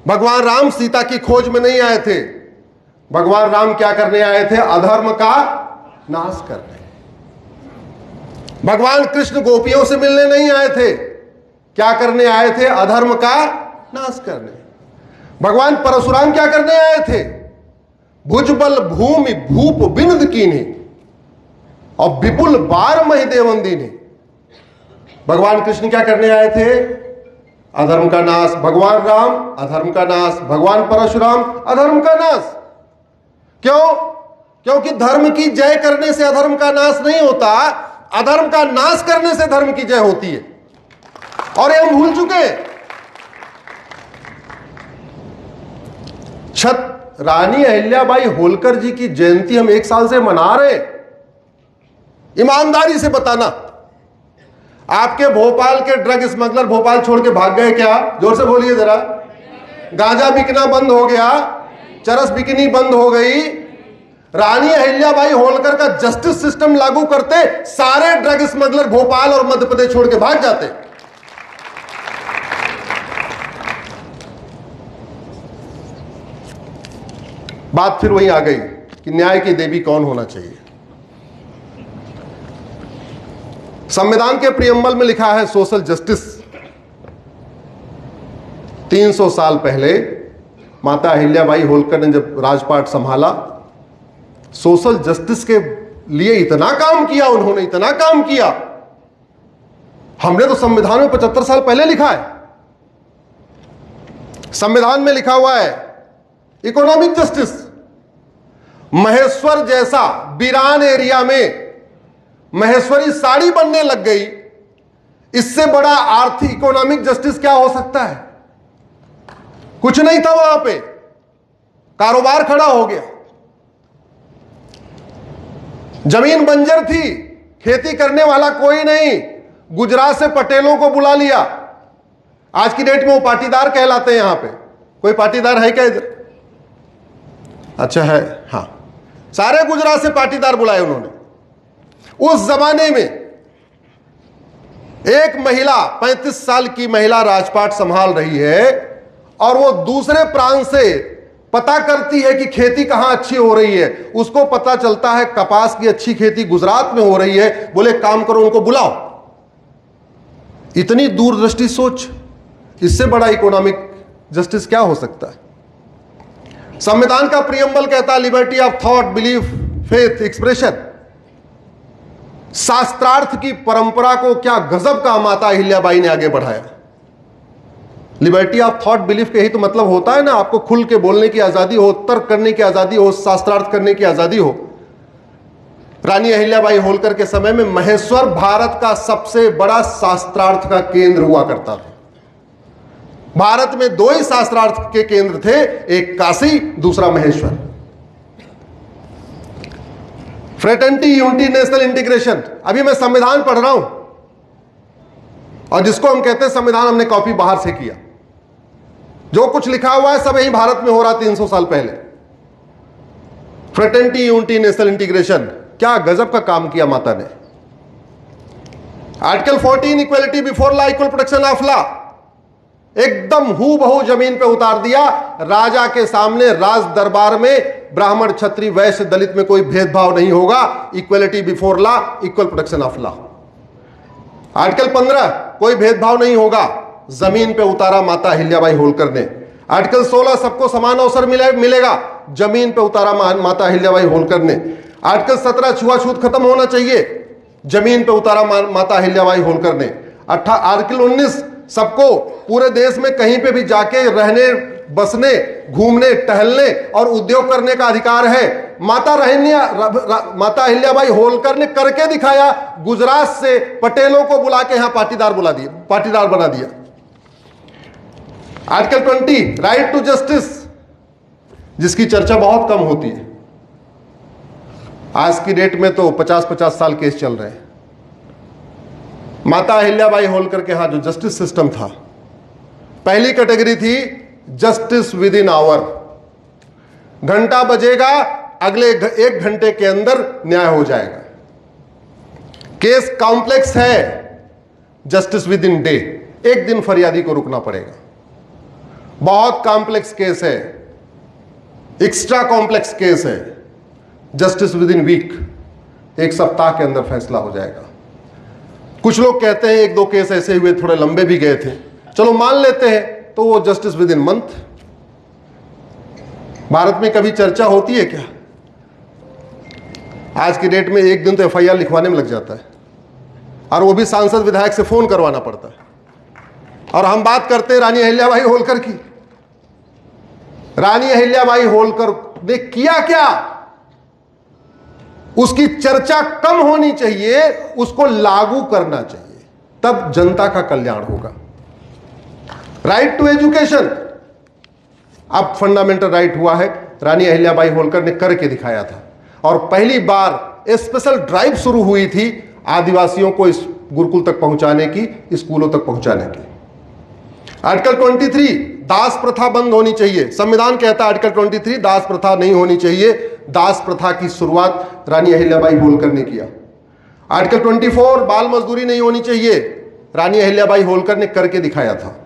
भगवान राम सीता की खोज में नहीं आए थे। भगवान राम क्या करने आए थे? अधर्म का नाश करने। भगवान कृष्ण गोपियों से मिलने नहीं आए थे। क्या करने आए थे? अधर्म का नाश करने। भगवान परशुराम क्या करने आए थे? भुजबल भूमि भूप बिंद कीन्ही और विपुल बार मही देवंदीनी। भगवान कृष्ण क्या करने आए थे? अधर्म का नाश। भगवान राम अधर्म का नाश। भगवान परशुराम अधर्म का नाश। क्यों? क्योंकि धर्म की जय करने से अधर्म का नाश नहीं होता, अधर्म का नाश करने से धर्म की जय होती है। और ये हम भूल चुके हैं। रानी अहिल्याबाई होलकर जी की जयंती हम 1 साल से मना रहे हैं। ईमानदारी से बताना, आपके भोपाल के ड्रग स्मगलर भोपाल छोड़ के भाग गए क्या? जोर से बोलिए जरा। गांजा बिकना बंद हो गया, चरस बिकनी बंद हो गई। रानी अहिल्याबाई होलकर का जस्टिस सिस्टम लागू करते सारे ड्रग स्मगलर भोपाल और मध्य प्रदेश छोड़ के भाग जाते। बात फिर वही आ गई कि न्याय की देवी कौन होना चाहिए। संविधान के प्रियम्बल में लिखा है सोशल जस्टिस। 300 साल पहले माता अहिल्याबाई होलकर ने जब राजपाट संभाला, सोशल जस्टिस के लिए इतना काम किया उन्होंने, इतना काम किया। हमने तो संविधान में 75 साल पहले लिखा है। संविधान में लिखा हुआ है इकोनॉमिक जस्टिस। महेश्वर जैसा बिरान एरिया में महेश्वरी साड़ी बनने लग गई, इससे बड़ा आर्थिक इकोनॉमिक जस्टिस क्या हो सकता है? कुछ नहीं था वहां पे, कारोबार खड़ा हो गया। जमीन बंजर थी, खेती करने वाला कोई नहीं, गुजरात से पटेलों को बुला लिया। आज की डेट में वो पाटीदार कहलाते हैं। यहां पे कोई पाटीदार है क्या इधर? अच्छा है, हाँ, सारे गुजरात से पाटीदार बुलाए उन्होंने। उस जमाने में एक महिला, 35 साल की महिला राजपाट संभाल रही है और वो दूसरे प्रांत से पता करती है कि खेती कहां अच्छी हो रही है। उसको पता चलता है कपास की अच्छी खेती गुजरात में हो रही है। बोले काम करो, उनको बुलाओ। इतनी दूरदृष्टि सोच, इससे बड़ा इकोनॉमिक जस्टिस क्या हो सकता है? संविधान का प्रियम्बल कहता है liberty of thought, belief, faith, expression. शास्त्रार्थ की परंपरा को क्या गजब का माता अहिल्याबाई ने आगे बढ़ाया। लिबर्टी ऑफ थॉट, बिलीफ के ही तो मतलब होता है ना, आपको खुल के बोलने की आजादी हो, तर्क करने की आजादी हो, शास्त्रार्थ करने की आजादी हो। रानी अहिल्याबाई होलकर के समय में महेश्वर भारत का सबसे बड़ा शास्त्रार्थ का केंद्र हुआ करता था। भारत में 2 ही शास्त्रार्थ के केंद्र थे, एक काशी, दूसरा Maheshwar. Fraternity, unity, national integration. अभी मैं संविधान पढ़ रहा हूं और जिसको हम कहते हैं संविधान, हमने कॉपी बाहर से किया। जो कुछ लिखा हुआ है सब यही भारत में हो रहा 300 साल पहले। फ्रेटर्निटी, यूनिटी, नेशनल इंटीग्रेशन, क्या गजब का काम किया माता ने। Article 14 equality before law, equal protection of law, एकदम हूबहू जमीन पे उतार दिया। राजा के सामने राज दरबार में ब्राह्मण, क्षत्रिय, वैश्य, दलित में कोई भेदभाव नहीं होगा। Equality before law, equal protection of law. Article 15 कोई भेदभाव नहीं होगा, जमीन पे उतारा माता अहिल्याबाई होलकर ने। आर्टिकल 16 सबको समान अवसर मिलेगा, जमीन पे उतारा माता अहिल्याबाई होलकर ने। आर्टिकल 17 छुआछूत खत्म होना चाहिए, जमीन पे उतारा माता अहिल्याबाई होलकर ने। आर्टिकल 19 सबको पूरे देश में कहीं पे भी जाके रहने, बसने, घूमने, टहलने और उद्योग करने का अधिकार है। माता अहिल्याबाई होलकर ने करके दिखाया। गुजरात से पटेलों को बुला के यहां पाटीदार बना दिया। आर्टिकल 20 राइट टू जस्टिस, जिसकी चर्चा बहुत कम होती है। आज की डेट में तो 50-50 साल केस चल रहे हैं। माता अहिल्याबाई होलकर के यहां जो जस्टिस सिस्टम था, पहली कैटेगरी थी जस्टिस विद इन आवर। घंटा बजेगा, अगले 1 घंटे के अंदर न्याय हो जाएगा। केस कॉम्प्लेक्स है, जस्टिस विद इन डे, 1 दिन फरियादी को रुकना पड़ेगा। बहुत कॉम्प्लेक्स केस है, एक्स्ट्रा कॉम्प्लेक्स केस है। जस्टिस विद इन वीक, एक सप्ताह के अंदर फैसला हो जाएगा। कुछ लोग कहते हैं एक दो केस ऐसे हुए थोड़े लंबे भी गए थे, चलो मान लेते हैं, तो वो justice with in month. Bharat में कभी चर्चा होती है क्या? आज की डेट में एक दिन तो एफआईआर लिखवाने में लग जाता है, और वो भी सांसद विधायक से फोन करवाना पड़ता है। और हम बात करते हैं रानी अहिल्याबाई होलकर की। रानी अहिल्याबाई होलकर ने किया क्या? उसकी चर्चा कम होनी चाहिए, उसको लागू करना चाहिए, तब जनता का कल्याण होगा। राइट टू एजुकेशन अब फंडामेंटल राइट हुआ है, रानी अहिल्याबाई होलकर ने करके दिखाया था। और पहली बार स्पेशल ड्राइव शुरू हुई थी आदिवासियों को इस गुरुकुल तक पहुंचाने की, स्कूलों तक पहुंचाने की। आर्टिकल 23 दास प्रथा बंद होनी चाहिए। संविधान कहता है आर्टिकल 23 दास प्रथा नहीं होनी चाहिए। दास प्रथा की शुरुआत रानी अहिल्याबाई होलकर ने किया। आर्टिकल 24 बाल मजदूरी नहीं होनी चाहिए, रानी अहिल्याबाई होलकर ने करके दिखाया था।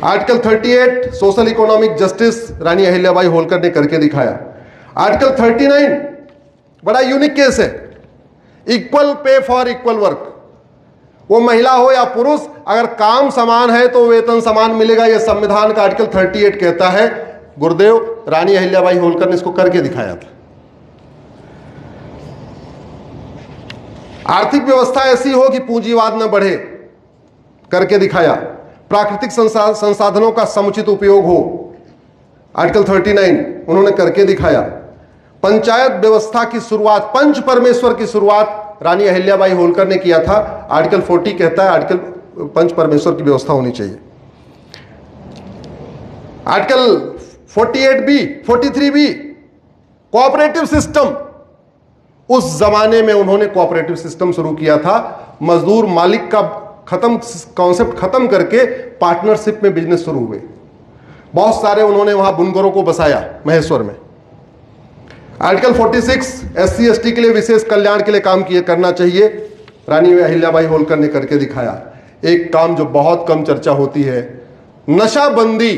आर्टिकल 38 सोशल इकोनॉमिक जस्टिस रानी अहिल्याबाई होलकर ने करके दिखाया। आर्टिकल 39 बड़ा यूनिक केस है, equal pay for equal work. वो महिला हो या पुरुष, अगर काम समान है तो वेतन समान मिलेगा, यह संविधान का आर्टिकल 38 कहता है। गुरुदेव रानी अहिल्याबाई होलकर ने इसको करके दिखाया था। आर्थिक व्यवस्था ऐसी हो कि पूंजीवाद न बढ़े, करके दिखाया। प्राकृतिक संसाधनों का समुचित उपयोग हो, आर्टिकल 39 उन्होंने करके दिखाया। पंचायत व्यवस्था की शुरुआत, पंच परमेश्वर की शुरुआत रानी अहिल्याबाई होलकर ने किया था। आर्टिकल 40 कहता है आर्टिकल पंच परमेश्वर की व्यवस्था होनी चाहिए। Article 48B 43B cooperative system, उस जमाने में उन्होंने कोऑपरेटिव सिस्टम शुरू किया था। मजदूर मालिक का कॉन्सेप्ट खत्म करके पार्टनरशिप में बिजनेस शुरू हुए। बहुत सारे उन्होंने वहां बुनकरों को बसाया महेश्वर में। आर्टिकल 46 SC ST के लिए विशेष कल्याण के लिए काम करना चाहिए, रानी अहिल्याबाई होलकर ने करके दिखाया। एक काम जो बहुत कम चर्चा होती है, नशाबंदी,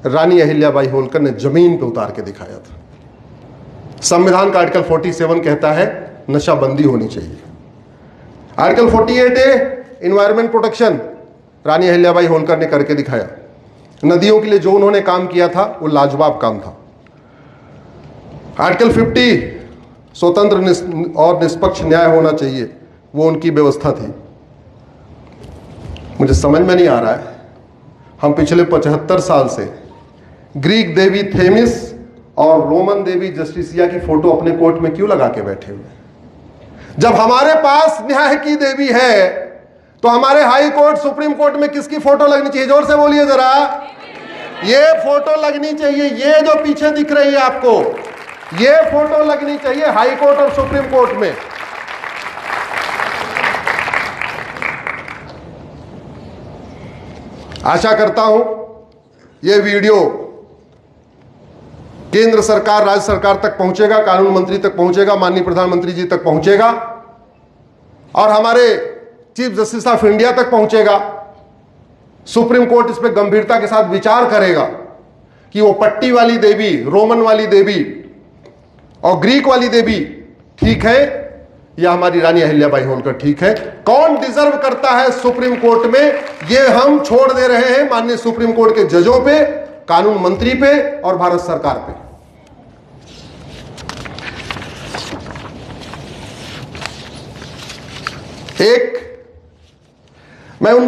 रानी अहिल्याबाई होलकर ने जमीन पर उतार के दिखाया था। संविधान का आर्टिकल 47 कहता है नशाबंदी होनी चाहिए। आर्टिकल 48A एनवायरमेंट प्रोटेक्शन रानी अहिल्याबाई होलकर ने करके दिखाया। नदियों के लिए जो उन्होंने काम किया था वो लाजवाब काम था। आर्टिकल 50 स्वतंत्र और निष्पक्ष न्याय होना चाहिए, वो उनकी व्यवस्था थी। मुझे समझ में नहीं आ रहा है, हम पिछले 75 साल से ग्रीक देवी थेमिस और रोमन देवी जस्टिसिया की फोटो अपने कोर्ट में क्यों लगा के बैठे हुए? जब हमारे पास न्याय की देवी है तो हमारे हाई कोर्ट सुप्रीम कोर्ट में किसकी फोटो लगनी चाहिए? जोर से बोलिए जरा। ये फोटो लगनी चाहिए, ये जो पीछे दिख रही है आपको, ये फोटो लगनी चाहिए हाई कोर्ट और सुप्रीम कोर्ट में। आशा करता हूं यह वीडियो केंद्र सरकार, राज्य सरकार तक पहुंचेगा, कानून मंत्री तक पहुंचेगा, माननीय प्रधानमंत्री जी तक पहुंचेगा, और हमारे चीफ जस्टिस ऑफ इंडिया तक पहुंचेगा। सुप्रीम कोर्ट इस पर गंभीरता के साथ विचार करेगा कि वो पट्टी वाली देवी, रोमन वाली देवी और ग्रीक वाली देवी ठीक है या हमारी रानी अहिल्याबाई होलकर ठीक है? कौन डिजर्व करता है सुप्रीम कोर्ट में? ये हम छोड़ दे रहे हैं माननीय सुप्रीम कोर्ट के जजों पे, कानून मंत्री पे और भारत सरकार पे। मैं उन